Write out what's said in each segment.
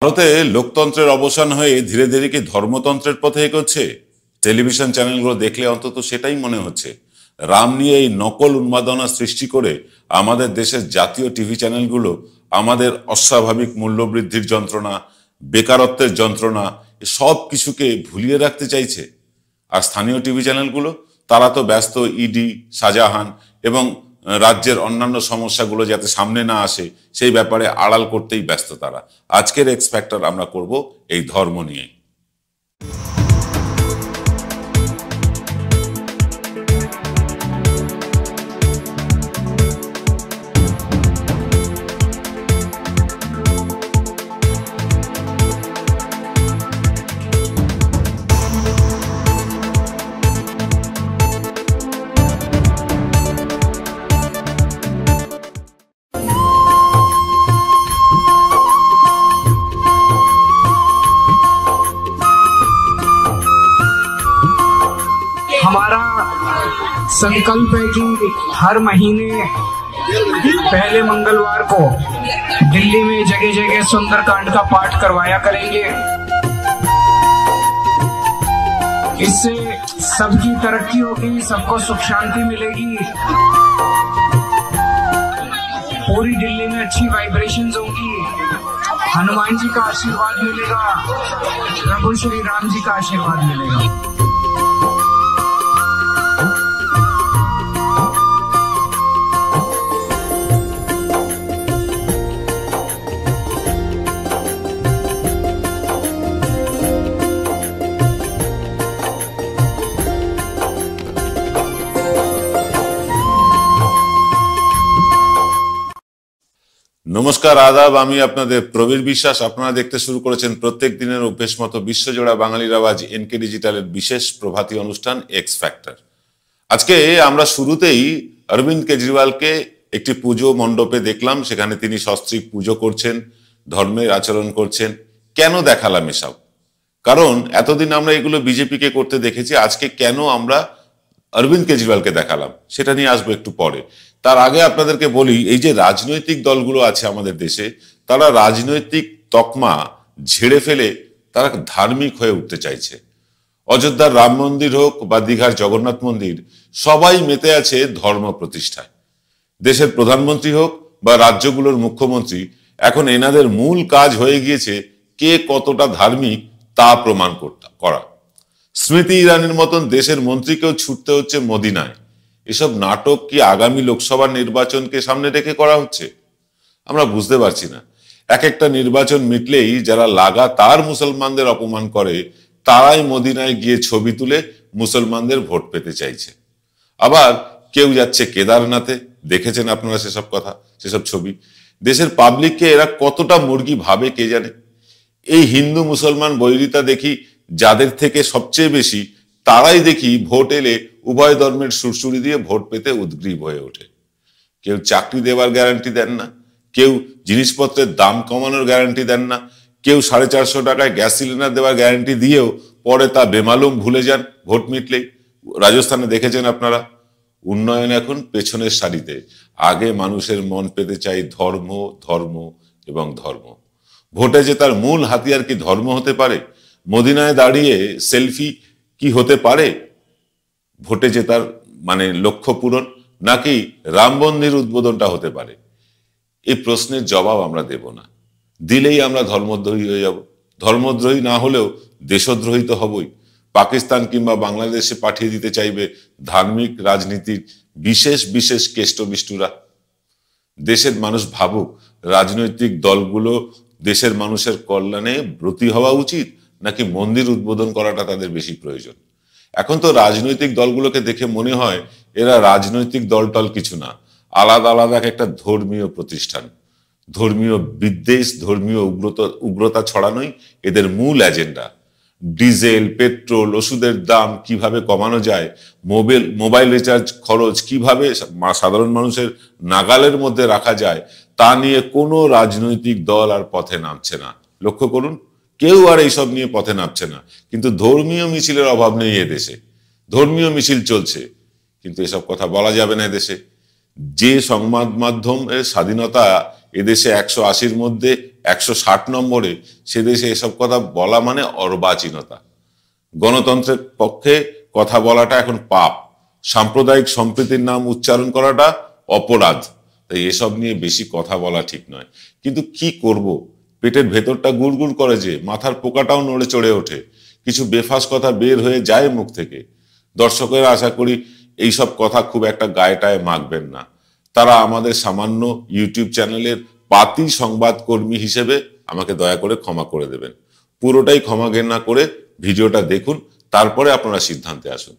ভারতে লোকতন্ত্রের অবসান হয়ে ধীরে ধীরে কি ধর্মতন্ত্রের পথে এগোচ্ছে? টেলিভিশন চ্যানেলগুলো দেখলে অন্তত সেটাই মনে হচ্ছে। রাম নিয়ে এই নকল উন্মাদনা সৃষ্টি করে আমাদের দেশের জাতীয় টিভি চ্যানেলগুলো আমাদের অস্বাভাবিক মূল্যবৃদ্ধির যন্ত্রণা, বেকারত্বের যন্ত্রণা সব কিছুকে ভুলিয়ে রাখতে চাইছে। আর স্থানীয় টিভি চ্যানেলগুলো তারা তো ব্যস্ত ইডি, শাহজাহান এবং রাজ্যের অন্যান্য সমস্যাগুলো যাতে সামনে না আসে সেই ব্যাপারে আড়াল করতেই ব্যস্ত তারা। আজকের এক্স ফ্যাক্টর আমরা করব এই ধর্ম নিয়ে। हमारा संकल्प है कि हर महीने पहले मंगलवार को दिल्ली में जगह जगह सुंदरकांड का पाठ करवाया करेंगे। इससे सबकी तरक्की होगी, सबको सुख शांति मिलेगी, पूरी दिल्ली में अच्छी वाइब्रेशंस होंगी, हनुमान जी का आशीर्वाद मिलेगा, प्रभु श्री राम जी का आशीर्वाद मिलेगा। নমস্কার, আদাব। আমি আপনাদের প্রবীর বিশ্বাস। আপনারা দেখতে শুরু করেছেন প্রত্যেক দিনের অভ্যেস মতো বিশ্বজোড়া বাঙালির আওয়াজ এনকে ডিজিটালের বিশেষ প্রভাতী অনুষ্ঠান এক্স ফ্যাক্টর। আজকে আমরা শুরুতেই অরবিন্দ কেজরিওয়ালকে একটি পুজো মণ্ডপে দেখলাম। সেখানে তিনি সস্ত্রীক পুজো করছেন, ধর্মের আচরণ করছেন। কেন দেখালাম এসব? কারণ এতদিন আমরা এগুলো বিজেপিকে করতে দেখেছি। আজকে কেন আমরা অরবিন্দ কেজরিওয়ালকে দেখালাম সেটা নিয়ে আসবো একটু পরে। তার আগে আপনাদেরকে বলি, এই যে রাজনৈতিক দলগুলো আছে আমাদের দেশে, তারা রাজনৈতিক তকমা ঝেড়ে ফেলে তারা ধার্মিক হয়ে উঠতে চাইছে। অযোধ্যার রাম মন্দির হোক বা দীঘার জগন্নাথ মন্দির, সবাই মেতে আছে ধর্ম প্রতিষ্ঠায়। দেশের প্রধানমন্ত্রী হোক বা রাজ্যগুলোর মুখ্যমন্ত্রী, এখন এনাদের মূল কাজ হয়ে গিয়েছে কে কতটা ধার্মিক তা প্রমাণ করা। স্মৃতি ইরানির মতন দেশের মন্ত্রীকেও ছুটতে হচ্ছে মদিনায়। এসব নাটক কি আগামী লোকসভা নির্বাচনকে সামনে রেখে করা হচ্ছে? আমরা বুঝতে পারছি না। এক একটা নির্বাচন মিটলেই যারা লাগাতার মুসলমানদের অপমান করে তারাই মদিনায় গিয়ে ছবি তুলে মুসলমানদের ভোট পেতে চাইছে। আবার কেউ যাচ্ছে কেদারনাথে, দেখেছেন আপনারা সেসব কথা, সেসব ছবি। দেশের পাবলিককে এরা কতটা মুরগি ভাবে কে জানে। এই হিন্দু মুসলমান বৈরিতা দেখি যাদের থেকে সবচেয়ে বেশি, তারাই দেখি ভোট এলে উভয় ধর্মের সুরসুরি দিয়ে ভোট পেতে উদ্গ্রীব হয়ে ওঠে। কেউ চাকরি দেওয়ার গ্যারান্টি দেন না, কেউ জিনিসপত্রের দাম কমানোর গ্যারান্টি দেন না, কেউ 450 টাকায় গ্যাস সিলিন্ডার দেওয়ার গ্যারান্টি দিয়েও পরে তা বেমালুম ভুলে যান ভোট মিটলেই। রাজস্থানে দেখেছেন আপনারা। উন্নয়ন এখন পেছনের সারিতে। আগে মানুষের মন পেতে চাই ধর্ম, ধর্ম এবং ধর্ম। ভোটে যে তার মূল হাতিয়ার কি ধর্ম হতে পারে? মদিনায় দাঁড়িয়ে সেলফি কি হতে পারে ভোটে জেতার লক্ষ্য পূরণ? নাকি রাম মন্দির উদ্বোধনটা হতে পারে? এই প্রশ্নের জবাব আমরা দেব না। দিলেই আমরা ধর্মদ্রোহী হয়ে যাব। ধর্মদ্রোহী না হলেও দেশদ্রোহী তো হবই। পাকিস্তান কিংবা বাংলাদেশে পাঠিয়ে দিতে চাইবে ধার্মিক রাজনীতির বিশেষ বিশেষ কেষ্টবিষ্টুরা। দেশের মানুষ ভাবুক, রাজনৈতিক দলগুলো দেশের মানুষের কল্যাণে ব্রতী হওয়া উচিত নাকি মন্দির উদ্বোধন করাটা তাদের বেশি প্রয়োজন? এখন তো রাজনৈতিক দলগুলোকে দেখে মনে হয় এরা রাজনৈতিক দলটল কিছু না, আলাদা আলাদা একটা ধর্মীয় প্রতিষ্ঠান। ধর্মীয় বিদ্বেষ, ধর্মীয় উগ্রতা ছড়ানোই এদের মূল এজেন্ডা। ডিজেল, পেট্রোল, ওষুধের দাম কিভাবে কমানো যায়, মোবাইল রিচার্জ খরচ কিভাবে সাধারণ মানুষের নাগালের মধ্যে রাখা যায়, তা নিয়ে কোনো রাজনৈতিক দল আর পথে নামছে না। লক্ষ্য করুন, কেউ আর এইসব নিয়ে পথে নামছে না। কিন্তু ধর্মীয় মিছিলের অভাব নেই এদেশে। ধর্মীয় মিছিল চলছে, কিন্তু এসব কথা বলা যাবে না এদেশে। যে সংবাদ মাধ্যমের স্বাধীনতা এদেশে 180-র মধ্যে 160 নম্বরে, সে দেশে এসব কথা বলা মানে অর্বাচীনতা। গণতন্ত্রের পক্ষে কথা বলাটা এখন পাপ, সাম্প্রদায়িক সম্প্রীতির নাম উচ্চারণ করাটা অপরাধ। তাই এসব নিয়ে বেশি কথা বলা ঠিক নয়। কিন্তু কি করব, পেটের ভেতরটা গুড়গুড় করে, যে মাথার পোকাটাও নড়ে চড়ে ওঠে, কিছু বেফাস কথা বের হয়ে যায় মুখ থেকে। দর্শকেরা আশা করি এইসব কথা খুব একটা গায়েটায় মাখবেন না। তারা আমাদের সামান্য ইউটিউব চ্যানেলের পাতি সংবাদকর্মী হিসেবে আমাকে দয়া করে ক্ষমা করে দেবেন। পুরোটাই ক্ষমা ঘেন্না করে ভিডিওটা দেখুন, তারপরে আপনারা সিদ্ধান্তে আসুন।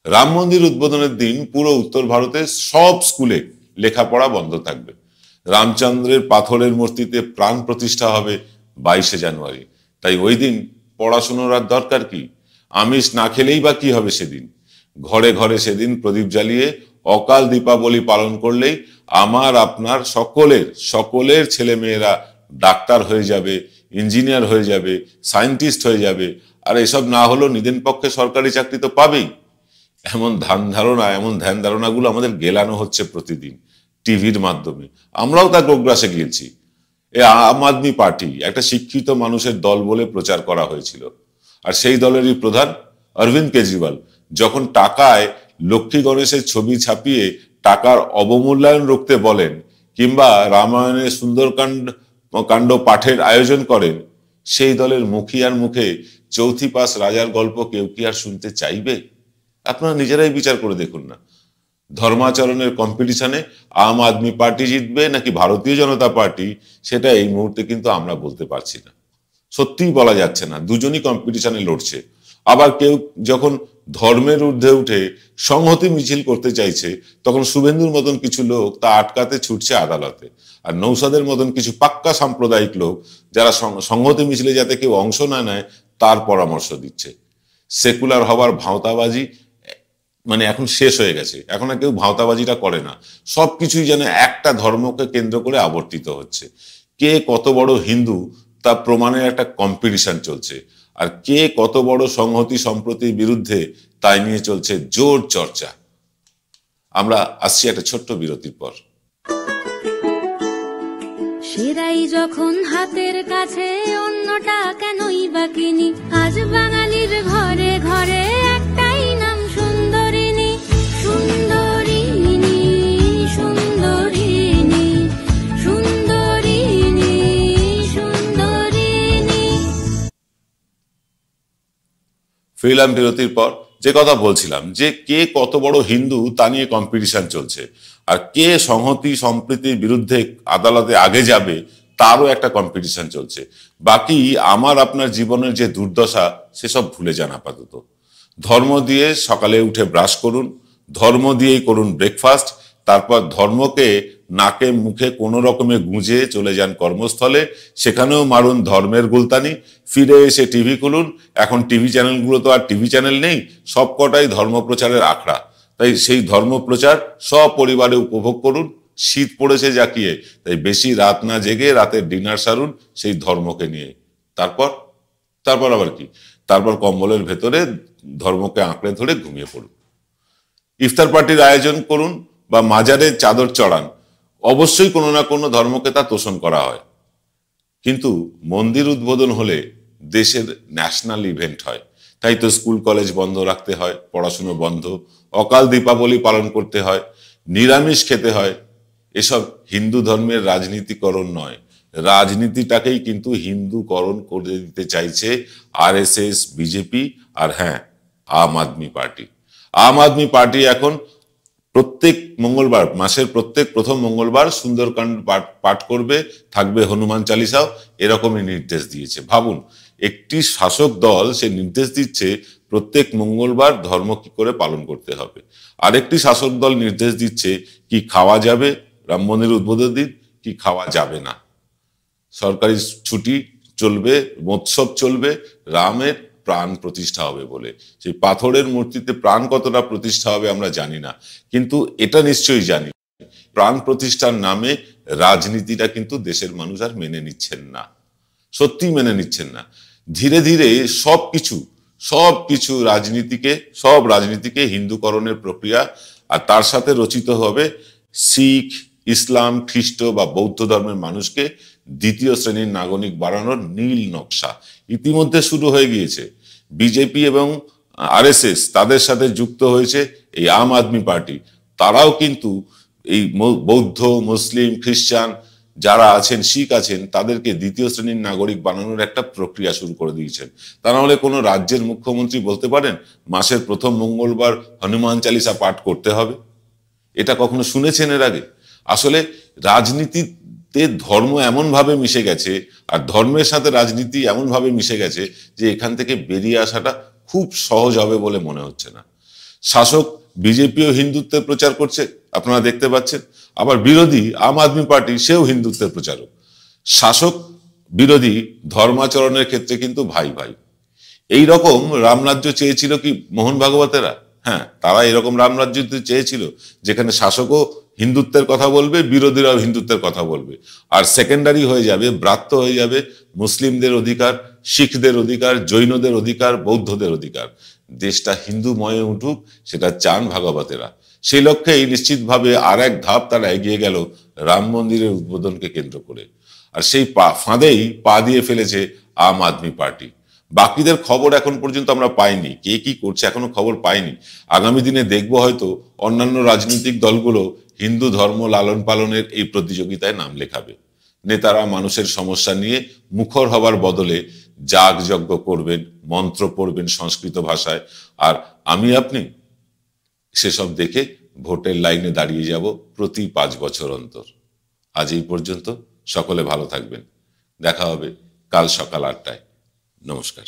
রাম মন্দির উদ্বোধনের দিন পুরো উত্তর ভারতের সব স্কুলে লেখাপড়া বন্ধ থাকবে। রামচন্দ্রের পাথরের মূর্তিতে প্রাণ প্রতিষ্ঠা হবে 22শে জানুয়ারি। তাই ওই দিন পড়াশোনার আর দরকার কি? আমিষ না খেলেই বা কি হবে সেদিন? ঘরে ঘরে সেদিন প্রদীপ জ্বালিয়ে অকাল দীপাবলি পালন করলেই আমার আপনার সকলের ছেলে মেয়েরা ডাক্তার হয়ে যাবে, ইঞ্জিনিয়ার হয়ে যাবে, সায়েন্টিস্ট হয়ে যাবে। আর এসব না হলেও নিদেন পক্ষে সরকারি চাকরি তো পাবেই। এমন ধ্যান ধারণাগুলো আমাদের গেলানো হচ্ছে প্রতিদিন টিভির মাধ্যমে। আমরাও তা গোগ্রাসে গিয়েছি। এ আম আদমি পার্টি একটা শিক্ষিত মানুষের দল বলে প্রচার করা হয়েছিল, আর সেই দলেরই প্রধান অরবিন্দ কেজরিওয়াল যখন টাকায় লক্ষ্মী গণেশের ছবি ছাপিয়ে টাকার অবমূল্যায়ন রুখতে বলেন, কিংবা রামায়ণের সুন্দরকাণ্ড পাঠের আয়োজন করেন, সেই দলের মুখিয়ার মুখে চৌথি পাস রাজার গল্প কেউ কি আর শুনতে চাইবে? আপনারা নিজেরাই বিচার করে দেখুন না। ধর্মাচরণের কম্পিটিশনে আম আদমি পার্টি জিতবে নাকি ভারতীয় জনতা পার্টি, সেটা এই মুহূর্তে কিন্তু আমরা বলতে পারছি না। সত্যিই বলা যাচ্ছে না, দুজনই কম্পিটিশনে লড়ছে। আবার কেউ যখন ধর্মের ঊর্ধ্বে উঠে সংহতি মিছিল করতে চাইছে, তখন শুভেন্দুর মতন কিছু লোক তা আটকাতে ছুটছে আদালতে। আর নৌসাদের মতন কিছু পাক্কা সাম্প্রদায়িক লোক, যারা সংহতি মিছিলে যাতে কেউ অংশ না নেয় তার পরামর্শ দিচ্ছে। সেকুলার হওয়ার ভাঁওতাবাজি মানে এখন শেষ হয়ে গেছে। এখন আর কেউ ভাঁওতাবাজিটা করে না। সবকিছুই যেন একটা ধর্মকে কেন্দ্র করে আবর্তিত হচ্ছে। কে কত বড় হিন্দু তা প্রমাণের একটা কম্পিটিশন চলছে, আর কে কত বড় সংহতি সম্প্রতির বিরুদ্ধে তাই নিয়ে চলছে জোর চর্চা। আমরা আসছি একটা ছোট্ট বিরতির পর। সেরাই যখন হাতের কাছে, অন্যটা কেনই বা কিনি? আজ বাঙালির ঘরে ঘরে একটাই নাম, সুন্দরিনী। সুন্দরিনী সুন্দরিনী সুন্দরিনী সুন্দরিনী। ফিরলাম বিরতির পর। যে কথা বলছিলাম, যে কে কত বড় হিন্দু তা নিয়ে কম্পিটিশন চলছে, আর কে সংহতি সম্প্রীতির বিরুদ্ধে আদালতে আগে যাবে তারও একটা কম্পিটিশন চলছে। বাকি আমার আপনার জীবনের যে দুর্দশা সেসব ভুলে যান আপাতত। ধর্ম দিয়ে সকালে উঠে ব্রাশ করুন, ধর্ম দিয়েই করুন ব্রেকফাস্ট, তারপর ধর্মকে নাকে মুখে কোনো রকমে গুঁজে চলে যান কর্মস্থলে, সেখানেও মারুন ধর্মের গুলতানি। ফিরে এসে টিভি খুলুন। এখন টিভি চ্যানেলগুলো তো আর টিভি চ্যানেল নেই, সবকটাই ধর্মপ্রচারের আখড়া। তাই সেই ধর্মপ্রচার সপরিবারে উপভোগ করুন। শীত পড়েছে জাকিয়ে, তাই বেশি রাত না জেগে রাতের ডিনার সারুন সেই ধর্মকে নিয়ে। তারপর আবার কি? তারপর কম্বলের ভেতরে ধর্মকে আঁকড়ে ধরে ঘুমিয়ে পড়ুন। ইফতার পার্টির আয়োজন করুন বা মাজারে চাদর চড়ান। অবশ্যই কোনো না কোনো ধর্মকে তা তোষণ করা হয়, কিন্তু মন্দির উদ্বোধন হলে দেশের ন্যাশনাল ইভেন্ট হয়। তাই তো স্কুল কলেজ বন্ধ রাখতে হয়, পড়াশুনো বন্ধ, অকাল দীপাবলি পালন করতে হয়, নিরামিষ খেতে হয়। এসব হিন্দু ধর্মের রাজনীতিকরণ নয়, রাজনীতিটাকেই কিন্তু হিন্দুকরণ করে দিতে চাইছে আরএসএস, বিজেপি আর হ্যাঁ, আম আদমি পার্টি। আম আদমি পার্টি এখন প্রত্যেক মঙ্গলবার, মাসের প্রত্যেক প্রথম মঙ্গলবার সুন্দরকাণ্ড পাঠ করবে, থাকবে হনুমান চালিসাও, এরকমই নির্দেশ দিয়েছে। ভাবুন, একটি শাসক দল সে নির্দেশ দিচ্ছে প্রত্যেক মঙ্গলবার ধর্ম কি করে পালন করতে হবে, আরেকটি শাসক দল নির্দেশ দিচ্ছে কি খাওয়া যাবে রাম মন্দির উদ্বোধন দিন, কি খাওয়া যাবে না। সরকারি ছুটি চলবে, মৎসব চলবে, রামের প্রাণ প্রতিষ্ঠা হবে বলে। সেই পাথরের মূর্তিতে প্রাণ কতটা প্রতিষ্ঠা হবে আমরা জানি না, কিন্তু এটা নিশ্চয়ই জানি প্রাণ প্রতিষ্ঠার নামে রাজনীতিটা কিন্তু দেশের মানুষ আর মেনে নিচ্ছেন না, সত্যি মেনে নিচ্ছেন না। ধীরে ধীরে সবকিছু রাজনীতিকে হিন্দুকরণের প্রক্রিয়া, আর তার সাথে রচিত হবে শিখ, ইসলাম, খ্রিস্ট বা বৌদ্ধ ধর্মের মানুষকে দ্বিতীয় শ্রেণীর নাগরিক বানানোর নীল নকশা ইতিমধ্যে শুরু হয়ে গিয়েছে। বিজেপি এবং আরএসএস তাদের সাথে যুক্ত হয়েছে এই আম আদমি পার্টি। তারাও কিন্তু এই বৌদ্ধ, মুসলিম, খ্রিস্টান যারা আছেন, শিখ আছেন, তাদেরকে দ্বিতীয় শ্রেণীর নাগরিক বানানোর একটা প্রক্রিয়া শুরু করে দিয়েছেন। তা নাহলে কোনো রাজ্যের মুখ্যমন্ত্রী বলতে পারেন মাসের প্রথম মঙ্গলবার হনুমান চালিসা পাঠ করতে হবে? এটা কখনো শুনেছেন এর আগে? আসলে রাজনীতিতে ধর্ম এমনভাবে মিশে গেছে, আর ধর্মের সাথে রাজনীতি এমনভাবে মিশে গেছে যে এখান থেকে বেরিয়ে আসাটা খুব সহজ হবে বলে মনে হচ্ছে না। শাসক বিজেপিও হিন্দুত্বের প্রচার করছে, আপনারা দেখতে পাচ্ছেন। আবার বিরোধী আম আদমি পার্টি, সেও হিন্দুত্বের প্রচারক। শাসক বিরোধী ধর্মাচরণের ক্ষেত্রে কিন্তু ভাই ভাই। এই রকম রামরাজ্য চেয়েছিল কি মোহন ভাগবতেরা? হ্যাঁ, তারা এরকম রামরাজ্য চেয়েছিল যেখানে শাসকও হিন্দুত্বের কথা বলবে, বিরোধীরাও হিন্দুত্বের কথা বলবে, আর সেকেন্ডারি হয়ে যাবে, ব্রাত্য হয়ে যাবে মুসলিমদের অধিকার, শিখদের অধিকার, জৈনদের অধিকার, বৌদ্ধদের অধিকার। দেশটা হিন্দুময়ে উঠুক, সেটা চান ভাগবতেরা। সেই লক্ষ্যেই নিশ্চিতভাবে আর এক ধাপ তারা এগিয়ে গেল রাম মন্দিরের উদ্বোধনকে কেন্দ্র করে। আর সেই ফাঁদেই পা দিয়ে ফেলেছে আম আদমি পার্টি। বাকিদের খবর এখন পর্যন্ত আমরা পাইনি, কে কি করছে এখনো খবর পাইনি। আগামী দিনে দেখবো হয়তো অন্যান্য রাজনৈতিক দলগুলো হিন্দু ধর্ম লালন পালনের এই প্রতিযোগিতায় নাম লেখাবে। নেতারা মানুষের সমস্যা নিয়ে মুখর হবার বদলে যাগযজ্ঞ করবেন, মন্ত্র পড়বেন সংস্কৃত ভাষায়, আর আমি আপনি সেসব দেখে ভোটের লাইনে দাঁড়িয়ে যাব প্রতি 5 বছর অন্তর। আজ এই পর্যন্ত, সকলে ভালো থাকবেন। দেখা হবে কাল সকাল 8টায়। নমস্কার।